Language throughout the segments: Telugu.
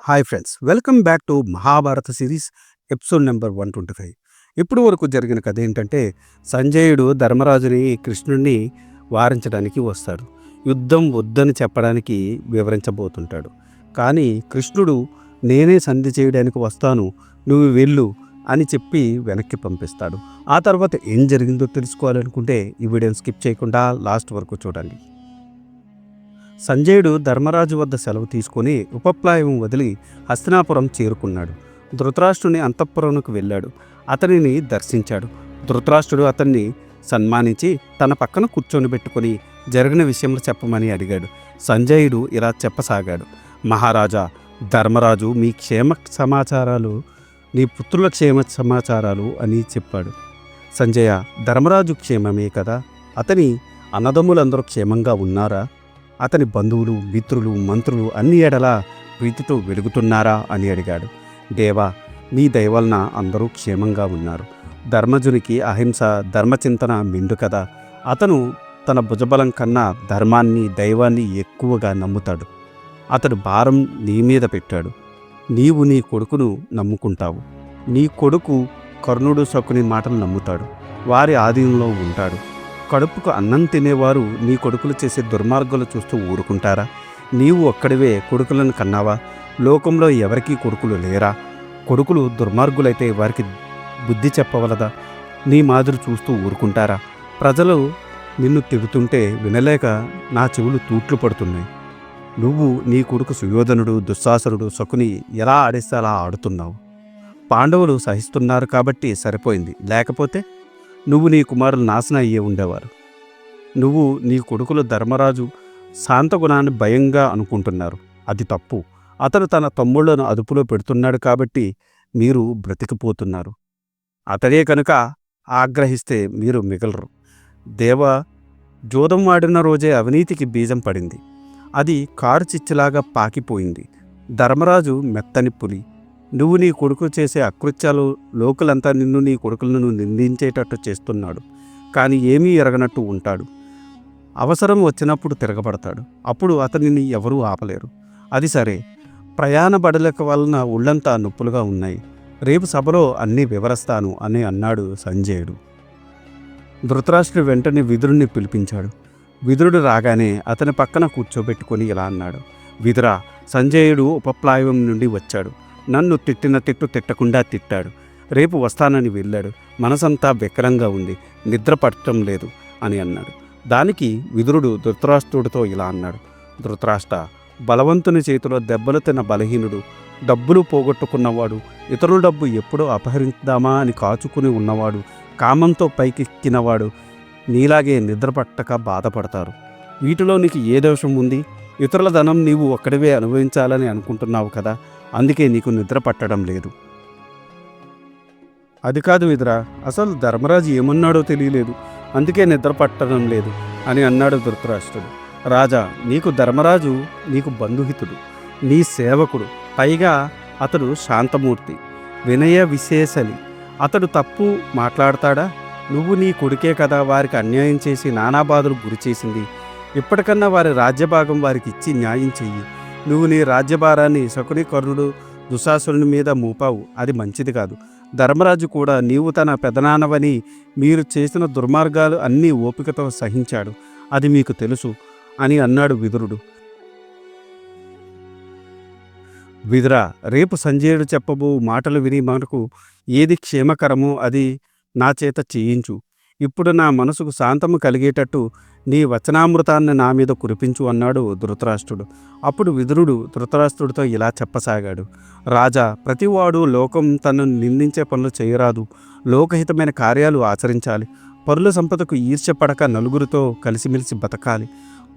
Hi friends, welcome back to Mahabharata series episode number 125. ఇప్పుడు వరకు జరిగిన కథ ఏంటంటే, సంజయుడు ధర్మరాజుని కృష్ణుడిని వారించడానికి వస్తాడు. యుద్ధం వద్దని చెప్పడానికి వివరించబోతుంటాడు. కానీ కృష్ణుడు నేనే సంధి చేయడానికి వస్తాను, నువ్వు వెళ్ళు అని చెప్పి వెనక్కి పంపిస్తాడు. ఆ తర్వాత ఏం జరిగిందో తెలుసుకోవాలనుకుంటే ఈ వీడియోని స్కిప్ చేయకుండా లాస్ట్ వరకు చూడండి. సంజయుడు ధర్మరాజు వద్ద సెలవు తీసుకుని ఉపప్లాయం వదిలి హస్తినాపురం చేరుకున్నాడు. ధృతరాష్ట్రుని అంతఃపురంకు వెళ్ళాడు. అతనిని దర్శించాడు. ధృతరాష్ట్రుడు అతన్ని సన్మానించి తన పక్కన కూర్చొని పెట్టుకుని జరిగిన విషయంలో చెప్పమని అడిగాడు. సంజయుడు ఇలా చెప్పసాగాడు. మహారాజా, ధర్మరాజు మీ క్షేమ సమాచారాలు, నీ పుత్రుల క్షేమ సమాచారాలు అని చెప్పాడు. సంజయ, ధర్మరాజు క్షేమమే కదా? అతని అన్నదమ్ములందరూ క్షేమంగా ఉన్నారా? అతని బంధువులు, మిత్రులు, మంత్రులు అన్ని ఎడలా ప్రీతితో వెలుగుతున్నారా అని అడిగాడు. దేవా, నీ దయవలన అందరూ క్షేమంగా ఉన్నారు. ధర్మజునికి అహింస, ధర్మచింతన మెండు కదా. అతను తన భుజబలం కన్నా ధర్మాన్ని, దైవాన్ని ఎక్కువగా నమ్ముతాడు. అతడు భారం నీ మీద పెట్టాడు. నీవు నీ కొడుకును నమ్ముకుంటావు. నీ కొడుకు కర్ణుడు, శకుని మాటలు నమ్ముతాడు. వారి ఆధీనంలో ఉంటాడు. కడుపుకు అన్నం తినేవారు నీ కొడుకులు చేసే దుర్మార్గాలు చూస్తూ ఊరుకుంటారా? నీవు ఒక్కడివే కొడుకులను కన్నావా? లోకంలో ఎవరికీ కొడుకులు లేరా? కొడుకులు దుర్మార్గులైతే వారికి బుద్ధి చెప్పవలదా? నీ మాదిరి చూస్తూ ఊరుకుంటారా? ప్రజలు నిన్ను తిడుతుంటే వినలేక నా చెవులు తూట్లు పడుతున్నాయి. నువ్వు నీ కొడుకు సుయోధనుడు, దుశ్శాసనుడు, శకుని ఎలా ఆడేస్తే అలా ఆడుతున్నావు. పాండవులు సహిస్తున్నారు కాబట్టి సరిపోయింది, లేకపోతే నువ్వు నీ కుమారులు నాశనం అయ్యే ఉండేవారు. నువ్వు నీ కొడుకులు ధర్మరాజు శాంతగుణాన్ని భయంగా అనుకుంటున్నారు. అది తప్పు. అతను తన తమ్ముళ్లను అదుపులో పెడుతున్నాడు కాబట్టి మీరు బ్రతికిపోతున్నారు. అతడే కనుక ఆగ్రహిస్తే మీరు మిగలరు. దేవా, జోదం ఆడిన రోజే అవినీతికి బీజం పడింది. అది కారు చిచ్చులాగా పాకిపోయింది. ధర్మరాజు మెత్తని పులి. నువ్వు నీ కొడుకు చేసే అకృత్యాలు లోకులంతా నిన్ను, నీ కొడుకులను నిందించేటట్టు చేస్తున్నాడు. కానీ ఏమీ ఎరగనట్టు ఉంటాడు. అవసరం వచ్చినప్పుడు తిరగబడతాడు. అప్పుడు అతనిని ఎవరూ ఆపలేరు. అది సరే, ప్రయాణ బడలిక వలన ఒళ్ళంతా నొప్పులుగా ఉన్నాయి. రేపు సభలో అన్నీ వివరిస్తాను అని అన్నాడు సంజయుడు. ధృతరాష్ట్రుడు వెంటనే విదురుణ్ణి పిలిపించాడు. విదురుడు రాగానే అతని పక్కన కూర్చోబెట్టుకుని ఇలా అన్నాడు. విదురా, సంజయుడు ఉపప్లాయం నుండి వచ్చాడు. నన్ను తిట్టిన తిట్టు తిట్టకుండా తిట్టాడు. రేపు వస్తానని వెళ్ళాడు. మనసంతా వెక్కరంగా ఉంది, నిద్ర పట్టడం లేదు అని అన్నాడు. దానికి విదురుడు ధృతరాష్ట్రుడితో ఇలా అన్నాడు. ధృతరాష్ట్ర, బలవంతుని చేతిలో దెబ్బలు తిన్న బలహీనుడు, డబ్బులు పోగొట్టుకున్నవాడు, ఇతరుల డబ్బు ఎప్పుడో అపహరిద్దామా అని కాచుకుని ఉన్నవాడు, కామంతో పైకెక్కినవాడు నీలాగే నిద్ర పట్టక బాధపడతారు. వీటిలో నీకు ఏ దోషం ఉంది? ఇతరుల ధనం నీవు ఒక్కడివే అనుభవించాలని అనుకుంటున్నావు కదా, అందుకే నీకు నిద్ర పట్టడం లేదు. అది కాదు విదురా, అసలు ధర్మరాజు ఏమన్నాడో తెలియలేదు, అందుకే నిద్ర పట్టడం లేదు అని అన్నాడు ధృతరాష్ట్రుడు. రాజా, నీకు ధర్మరాజు నీకు బంధుహితుడు, నీ సేవకుడు. పైగా అతడు శాంతమూర్తి, వినయ విశేషలి. అతడు తప్పు మాట్లాడతాడా? నువ్వు నీ కొడుకే కదా వారికి అన్యాయం చేసి నానాబాధలు గురి చేసింది. ఇప్పటికన్నా వారి రాజ్యభాగం వారికి ఇచ్చి న్యాయం చెయ్యి. నువ్వు నీ రాజ్యభారాన్ని శకుని, కర్ణుడు, దుశ్శాసనుని మీద మోపావు. అది మంచిది కాదు. ధర్మరాజు కూడా నీవు తన పెదనాన్నవని మీరు చేసిన దుర్మార్గాలు అన్నీ ఓపికతో సహించాడు. అది మీకు తెలుసు అని అన్నాడు విదురుడు. విదురా, రేపు సంజయుడు చెప్పబో మాటలు విని మనకు ఏది క్షేమకరమో అది నా చేత చేయించు. ఇప్పుడు నా మనసుకు శాంతము కలిగేటట్టు నీ వచనామృతాన్ని నా మీద కురిపించు అన్నాడు ధృతరాష్ట్రుడు. అప్పుడు విదురుడు ధృతరాష్ట్రుడితో ఇలా చెప్పసాగాడు. రాజా, ప్రతివాడు లోకం తనను నిందించే పనులు చేయరాదు. లోకహితమైన కార్యాలు ఆచరించాలి. పరుల సంపదకు ఈర్ష్యపడక నలుగురితో కలిసిమెలిసి బతకాలి.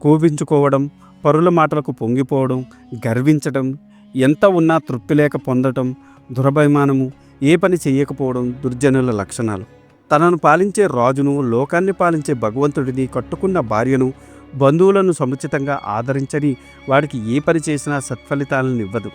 కోపించుకోవడం, పరుల మాటలకు పొంగిపోవడం, గర్వించడం, ఎంత ఉన్నా తృప్తి లేక పొందటం, దురభిమానము, ఏ పని చెయ్యకపోవడం దుర్జనుల లక్షణాలు. తనను పాలించే రాజును, లోకాన్ని పాలించే భగవంతుడిని, కట్టుకున్న భార్యను, బంధువులను సముచితంగా ఆదరించని వాడికి ఏ పని చేసినా సత్ఫలితాలను ఇవ్వదు.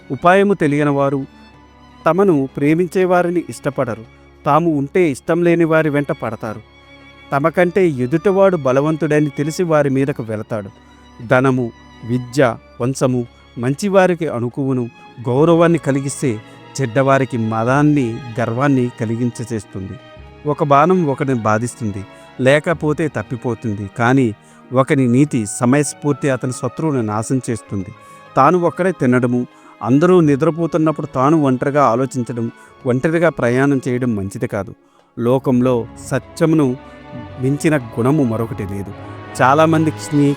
ఉపాయము తెలియని వారు తమను ప్రేమించేవారిని ఇష్టపడరు. తాము ఉంటే ఇష్టం లేని వారి వెంట పడతారు. తమకంటే ఎదుటివాడు బలవంతుడని తెలిసి వారి మీదకు వెళతాడు. ధనము, విద్య, వంశము మంచివారికి అనుకువును, గౌరవాన్ని కలిగిస్తే చెడ్డవారికి మదాన్ని గర్వాన్ని కలిగించేస్తుంది. ఒక బాణం ఒకరిని బాధిస్తుంది, లేకపోతే తప్పిపోతుంది. కానీ ఒకని నీతి సమయస్ఫూర్తి అతని శత్రువుని నాశనం చేస్తుంది. తాను ఒక్కడే తినడము, అందరూ నిద్రపోతున్నప్పుడు తాను ఒంటరిగా ఆలోచించడం, ఒంటరిగా ప్రయాణం చేయడం మంచిది కాదు. లోకంలో సత్యమును మించిన గుణము మరొకటి లేదు. చాలామంది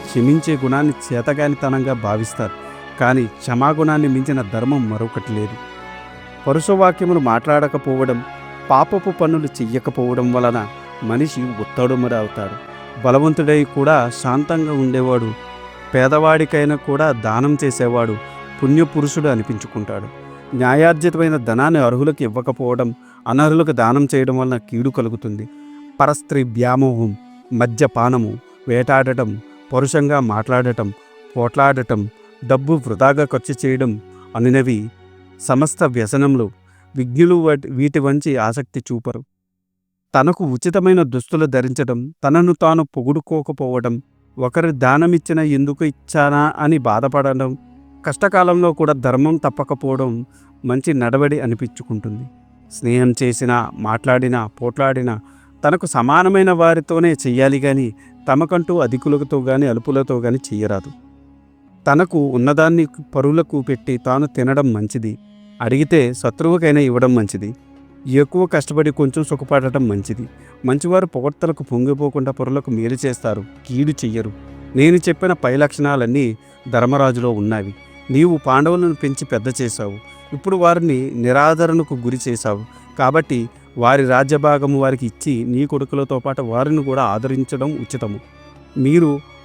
క్షమించే గుణాన్ని చేతగానితనంగా భావిస్తారు, కానీ క్షమాగుణాన్ని మించిన ధర్మం మరొకటి లేదు. పరుషవాక్యములు మాట్లాడకపోవడం, పాపపు పనులు చెయ్యకపోవడం వలన మనిషి ఒత్తడుమరి అవుతాడు. బలవంతుడై కూడా శాంతంగా ఉండేవాడు, పేదవాడికైనా కూడా దానం చేసేవాడు పుణ్యపురుషుడు అనిపించుకుంటాడు. న్యాయార్జితమైన ధనాన్ని అర్హులకు ఇవ్వకపోవడం, అనర్హులకు దానం చేయడం వలన కీడు కలుగుతుంది. పరస్త్రీ వ్యామోహం, మద్యపానము, వేటాడటం, పరుషంగా మాట్లాడటం, పోట్లాడటం, డబ్బు వృధాగా ఖర్చు చేయడం అనునవి సమస్త వ్యసనములు. విజ్ఞులు వీటి వంచి ఆసక్తి చూపరు. తనకు ఉచితమైన దుస్తులు ధరించడం, తనను తాను పొగుడుకోకపోవడం, ఒకరి దానమిచ్చిన ఎందుకు ఇచ్చానా అని బాధపడడం, కష్టకాలంలో కూడా ధర్మం తప్పకపోవడం మంచి నడవడి అనిపించుకుంటుంది. స్నేహం చేసినా, మాట్లాడినా, పోట్లాడినా తనకు సమానమైన వారితోనే చెయ్యాలి కానీ తమకంటూ అధికులతో కానీ అల్పులతో కానీ చెయ్యరాదు. తనకు ఉన్నదాన్ని పరులకు పెట్టి తాను తినడం మంచిది. అడిగితే శత్రువుకైనా ఇవ్వడం మంచిది. ఎక్కువ కష్టపడి కొంచెం సుఖపడటం మంచిది. మంచివారు పొగడ్తలకు పొంగిపోకుండా పరులకు మేలు చేస్తారు, కీడు చెయ్యరు. నేను చెప్పిన పై లక్షణాలన్నీ ధర్మరాజులో ఉన్నవి. నీవు పాండవులను పెంచి పెద్ద చేశావు, ఇప్పుడు వారిని నిరాదరణకు గురి చేశావు. కాబట్టి వారి రాజ్యభాగము వారికి ఇచ్చి నీ కొడుకులతో పాటు వారిని కూడా ఆదరించడం ఉచితము.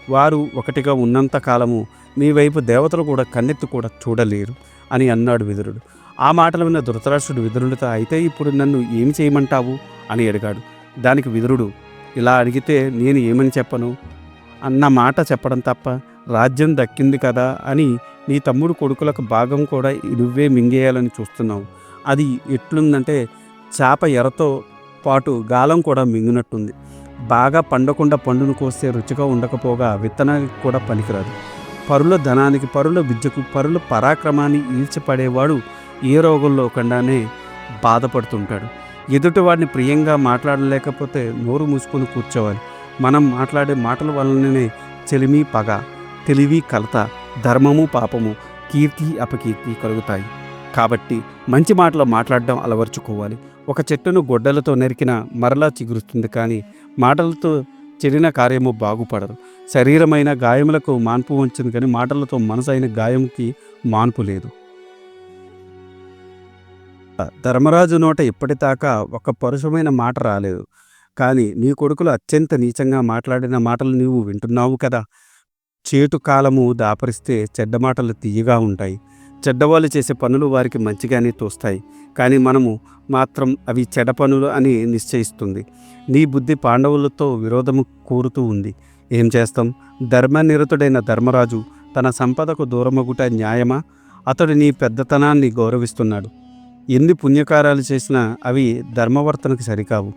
వారు ఒకటిగా ఉన్నంత కాలము నీ వైపు దేవతలు కూడా కన్నెత్తి కూడా చూడలేరు అని అన్నాడు విదురుడు. ఆ మాటలు విన్న ధృతరాష్ట్రుడు విదురుడితో, అయితే ఇప్పుడు నన్ను ఏమి చేయమంటావు అని అడిగాడు. దానికి విదురుడు, ఇలా అడిగితే నేను ఏమని చెప్పను అన్న మాట చెప్పడం తప్ప, రాజ్యం దక్కింది కదా అని నీ తమ్ముడు కొడుకులకు భాగం కూడా నువ్వే మింగేయాలని చూస్తున్నావు. అది ఎట్లుందంటే చేప ఎరతో పాటు గాలం కూడా మింగినట్టుంది. బాగా పండకుండా పండును కోస్తే రుచిగా ఉండకపోగా విత్తనానికి కూడా పనికిరాదు. పరుల ధనానికి, పరుల విద్యకు, పరుల పరాక్రమాన్ని ఈల్చిపడేవాడు ఏ రోగంలో కండానే బాధపడుతుంటాడు. ఎదుటివాడిని ప్రియంగా మాట్లాడలేకపోతే నోరు మూసుకొని కూర్చోవాలి. మనం మాట్లాడే మాటల వలననే చెలిమి, పగ, తెలివి, కలత, ధర్మము, పాపము, కీర్తి, అపకీర్తి కలుగుతాయి. కాబట్టి మంచి మాటలు మాట్లాడడం అలవర్చుకోవాలి. ఒక చెట్టును గొడ్డలతో నరికిన మరలా చిగురుస్తుంది, కానీ మాటలతో చెడిన కార్యము బాగుపడదు. శరీరమైన గాయములకు మాన్పు వచ్చింది, కానీ మాటలతో మనసైన గాయంకి మాన్పు లేదు. ధర్మరాజు నోట ఇప్పటిదాకా ఒక పరుషమైన మాట రాలేదు, కానీ నీ కొడుకులు అత్యంత నీచంగా మాట్లాడిన మాటలు నీవు వింటున్నావు కదా. చేటు కాలము దాపరిస్తే చెడ్డ మాటలు తీయగా ఉంటాయి. చెడ్డవాళ్ళు చేసే పనులు వారికి మంచిగానే తోస్తాయి, కానీ మనము మాత్రం అవి చెడ్డ పనులు అని నిశ్చయిస్తుంది. నీ బుద్ధి పాండవులతో విరోధము కోరుతూ ఉంది. ఏం చేస్తాం? ధర్మనిరతుడైన ధర్మరాజు తన సంపదకు దూరమగుట న్యాయమా? అతడు నీ పెద్దతనాన్ని గౌరవిస్తున్నాడు. ఎన్ని పుణ్యకార్యాలు చేసినా అవి ధర్మవర్తనకి సరికావు.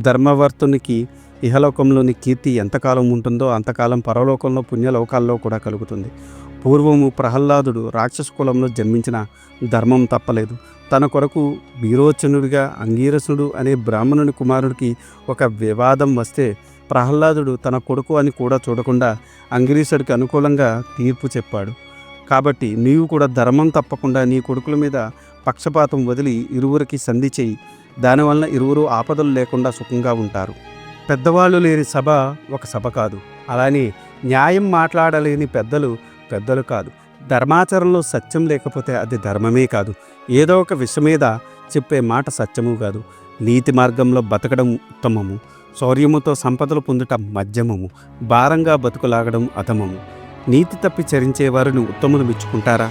ధర్మవర్తునికి ఇహలోకంలోని కీర్తి ఎంతకాలం ఉంటుందో అంతకాలం పరలోకంలో పుణ్యలోకాల్లో కూడా కలుగుతుంది. పూర్వము ప్రహ్లాదుడు రాక్షస కులంలో జన్మించిన ధర్మం తప్పలేదు. తన కొరకు వీరోచనుడిగా అంగీరసుడు అనే బ్రాహ్మణుని కుమారుడికి ఒక వివాదం వస్తే ప్రహ్లాదుడు తన కొడుకు అని కూడా చూడకుండా అంగీరసుడికి అనుకూలంగా తీర్పు చెప్పాడు. కాబట్టి నీవు కూడా ధర్మం తప్పకుండా నీ కొడుకుల మీద పక్షపాతం వదిలి ఇరువురికి సంధి చేయి. దానివల్ల ఇరువురు ఆపదలు లేకుండా సుఖంగా ఉంటారు. పెద్దవాళ్ళు లేని సభ ఒక సభ కాదు, అలానే న్యాయం మాట్లాడలేని పెద్దలు కాదు. ధర్మాచరణలో సత్యం లేకపోతే అది ధర్మమే కాదు. ఏదో ఒక విషయం మీద చెప్పే మాట సత్యము కాదు. నీతి మార్గంలో బతకడం ఉత్తమము. శౌర్యముతో సంపదలు పొందటం మధ్యమము. భారంగా బతుకులాగడం అధమము. నీతి తప్పి చరించే వారిని ఉత్తములు మెచ్చుకుంటారా?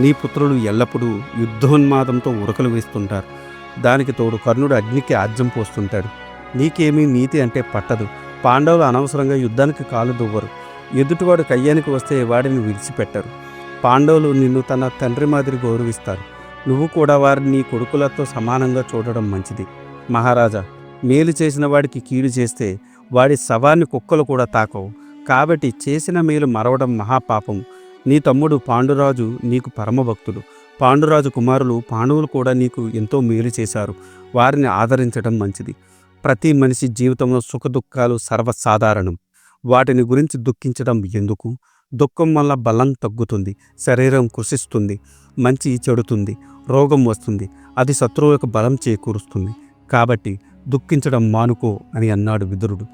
నీ పుత్రులు ఎల్లప్పుడూ యుద్ధోన్మాదంతో ఉరకలు వేస్తుంటారు. దానికి తోడు కర్ణుడు అగ్నికి ఆజ్యం పోస్తుంటాడు. నీకేమీ నీతి అంటే పట్టదు. పాండవులు అనవసరంగా యుద్ధానికి కాలు దువ్వరు. ఎదుటివాడు కయ్యానికి వస్తే వాడిని విడిచిపెట్టరు. పాండవులు నిన్ను తన తండ్రి మాదిరి గౌరవిస్తారు. నువ్వు కూడా వారిని నీ కొడుకులతో సమానంగా చూడడం మంచిది. మహారాజా, మేలు చేసిన వాడికి కీడు చేస్తే వాడి శవాన్ని కుక్కలు కూడా తాకవు. కాబట్టి చేసిన మేలు మరవడం మహాపాపం. నీ తమ్ముడు పాండురాజు నీకు పరమభక్తుడు. పాండురాజు కుమారులు పాండవులు కూడా నీకు ఎంతో మేలు చేశారు. వారిని ఆదరించడం మంచిది. ప్రతి మనిషి జీవితంలో సుఖదుఖాలు సర్వసాధారణం. వాటిని గురించి దుఃఖించడం ఎందుకు? దుఃఖం వల్ల బలం తగ్గుతుంది, శరీరం కృషిస్తుంది, మంచి చెడుతుంది, రోగం వస్తుంది. అది శత్రువులకు బలం చేకూరుస్తుంది. కాబట్టి దుఃఖించడం మానుకో అని అన్నాడు విదురుడు.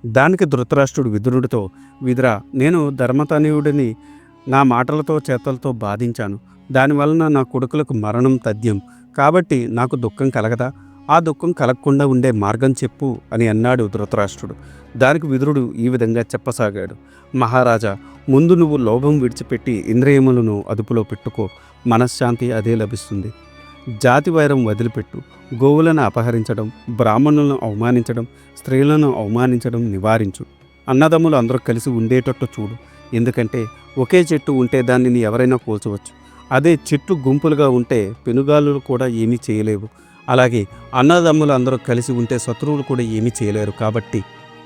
దానికి ధృతరాష్ట్రుడు విదురుడితో, విదురా, నేను ధర్మతనయుడిని నా మాటలతో చేతలతో బాధించాను. దానివలన నా కొడుకులకు మరణం తథ్యం. కాబట్టి నాకు దుఃఖం కలగదా? ఆ దుఃఖం కలగకుండా ఉండే మార్గం చెప్పు అని అన్నాడు ధృతరాష్ట్రుడు. దానికి విదురుడు ఈ విధంగా చెప్పసాగాడు. మహారాజా, ముందు నువ్వు లోభం విడిచిపెట్టి ఇంద్రియములను అదుపులో పెట్టుకో. మనశ్శాంతి అదే లభిస్తుంది. జాతి వైరం వదిలిపెట్టు. గోవులను అపహరించడం, బ్రాహ్మణులను అవమానించడం, స్త్రీలను అవమానించడం నివారించు. అన్నదమ్ములు అందరూ కలిసి ఉండేటట్టు చూడు. ఎందుకంటే ఒకే చెట్టు ఉంటే దానిని ఎవరైనా కూల్చవచ్చు. అదే చెట్టు గుంపులుగా ఉంటే పెనుగాలులు కూడా ఏమీ చేయలేవు. అలాగే అన్నదమ్ములు అందరూ కలిసి ఉంటే శత్రువులు కూడా ఏమీ చేయలేరు. కాబట్టి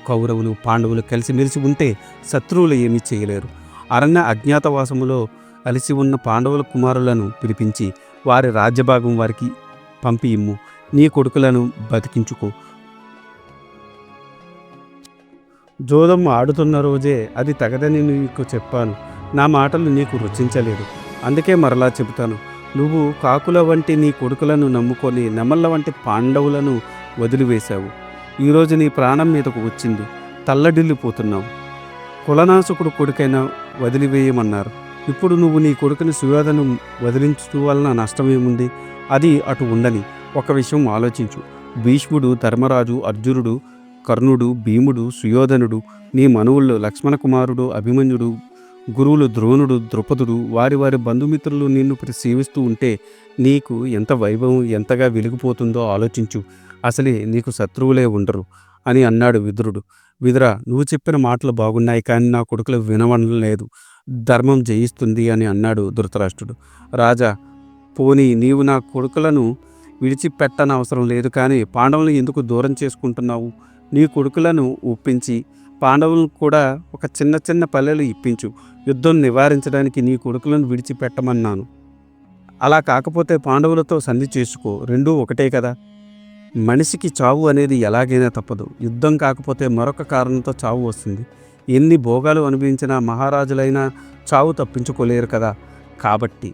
కౌరవులు పాండవులు కలిసిమెలిసి ఉంటే శత్రువులు ఏమీ చేయలేరు. అరణ్య అజ్ఞాతవాసములో కలిసి ఉన్న పాండవుల కుమారులను పిలిపించి వారి రాజ్యభాగం వారికి పంపి ఇమ్ము. నీ కొడుకులను బతికించుకో. జోదం ఆడుతున్న రోజే అది తగదని నీకు చెప్పాను. నా మాటలు నీకు రుచించలేదు. అందుకే మరలా చెబుతాను. నువ్వు కాకుల వంటి నీ కొడుకులను నమ్ముకొని నెమళ్ళ వంటి పాండవులను వదిలివేశావు. ఈరోజు నీ ప్రాణం మీదకు వచ్చింది. తల్లడిల్లిపోతున్నావు. కులనాశకుడు కొడుకైనా వదిలివేయమన్నారు. ఇప్పుడు నువ్వు నీ కొడుకుని సుయోధను వదిలించు వలన నష్టమేముంది? అది అటు ఉండని. ఒక విషయం ఆలోచించు. భీష్ముడు, ధర్మరాజు, అర్జునుడు, కర్ణుడు, భీముడు, సుయోధనుడు, నీ మనువుల్లో లక్ష్మణ కుమారుడు అభిమన్యుడు, గురువులు ద్రోణుడు, ద్రుపదుడు, వారి వారి బంధుమిత్రులు నిన్ను సేవిస్తూ ఉంటే నీకు ఎంత వైభవం, ఎంతగా వెలిగిపోతుందో ఆలోచించు. అసలే నీకు శత్రువులే ఉండరు అని అన్నాడు విదురుడు. విదురా, నువ్వు చెప్పిన మాటలు బాగున్నాయి, కానీ నా కొడుకులు వినవడం లేదు. ధర్మం జయిస్తుంది అని అన్నాడు ధృతరాష్ట్రుడు. రాజా, పోనీ నీవు నా కొడుకులను విడిచిపెట్టనవసరం లేదు, కానీ పాండవులను ఎందుకు దూరం చేసుకుంటున్నావు? నీ కొడుకులను ఒప్పించి పాండవులను కూడా ఒక చిన్న చిన్న పల్లెలు ఇప్పించు. యుద్ధం నివారించడానికి నీ కొడుకులను విడిచిపెట్టమన్నాను. అలా కాకపోతే పాండవులతో సంధి చేసుకో. రెండూ ఒకటే కదా. మనిషికి చావు అనేది ఎలాగైనా తప్పదు. యుద్ధం కాకపోతే మరొక కారణంతో చావు వస్తుంది. ఎన్ని భోగాలు అనుభవించినా మహారాజులైనా చావు తప్పించుకోలేరు కదా. కాబట్టి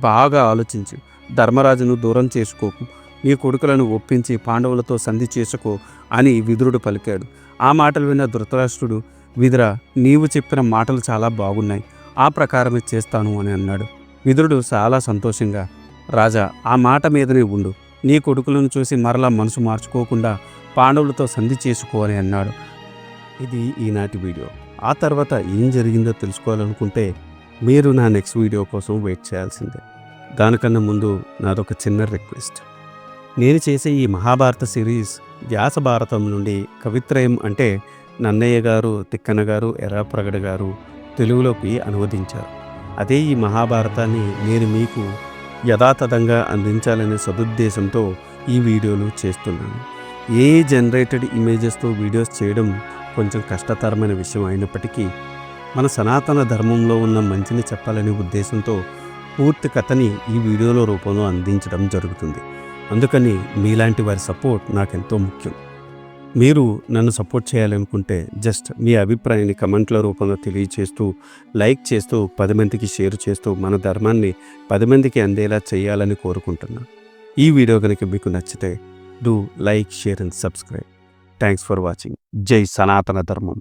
బాగా ఆలోచించు. ధర్మరాజును దూరం చేసుకోకు. నీ కొడుకులను ఒప్పించి పాండవులతో సంధి చేసుకో అని విదురుడు పలికాడు. ఆ మాటలు విన్న ధృతరాష్ట్రుడు, విదురా, నీవు చెప్పిన మాటలు చాలా బాగున్నాయి, ఆ ప్రకారమే చేస్తాను అని అన్నాడు. విదురుడు చాలా సంతోషంగా, రాజా, ఆ మాట మీదనే ఉండు. నీ కొడుకులను చూసి మరలా మనసు మార్చుకోకుండా పాండవులతో సంధి చేసుకో అని అన్నాడు. ఇది ఈనాటి వీడియో. ఆ తర్వాత ఏం జరిగిందో తెలుసుకోవాలనుకుంటే మీరు నా నెక్స్ట్ వీడియో కోసం వెయిట్ చేయాల్సిందే. దానికన్నా ముందు నాదొక చిన్న రిక్వెస్ట్. నేను చేసే ఈ మహాభారత సిరీస్ వ్యాస భారతం నుండి కవిత్రయం అంటే నన్నయ్య గారు, తిక్కన గారు, ఎర్రప్రగడ గారు తెలుగులోకి అనువదించారు. అదే ఈ మహాభారతాన్ని నేను మీకు యథాతథంగా అందించాలనే సదుద్దేశంతో ఈ వీడియోలు చేస్తున్నాను. జనరేటెడ్ ఇమేజెస్తో వీడియోస్ చేయడం కొంచెం కష్టతరమైన విషయం అయినప్పటికీ మన సనాతన ధర్మంలో ఉన్న మంచిని చెప్పాలనే ఉద్దేశంతో పూర్తి కథని ఈ వీడియోలో రూపంలో అందించడం జరుగుతుంది. అందుకని మీలాంటి వారి సపోర్ట్ నాకెంతో ముఖ్యం. మీరు నన్ను సపోర్ట్ చేయాలనుకుంటే జస్ట్ మీ అభిప్రాయాన్ని కమెంట్ల రూపంలో తెలియచేస్తూ, లైక్ చేస్తూ, 10 మందికి షేర్ చేస్తూ మన ధర్మాన్ని 10 మందికి అందేలా చేయాలని కోరుకుంటున్నాను. ఈ వీడియో కనుక మీకు నచ్చితే do like, share and subscribe. Thanks for watching. జై సనాతన ధర్మం.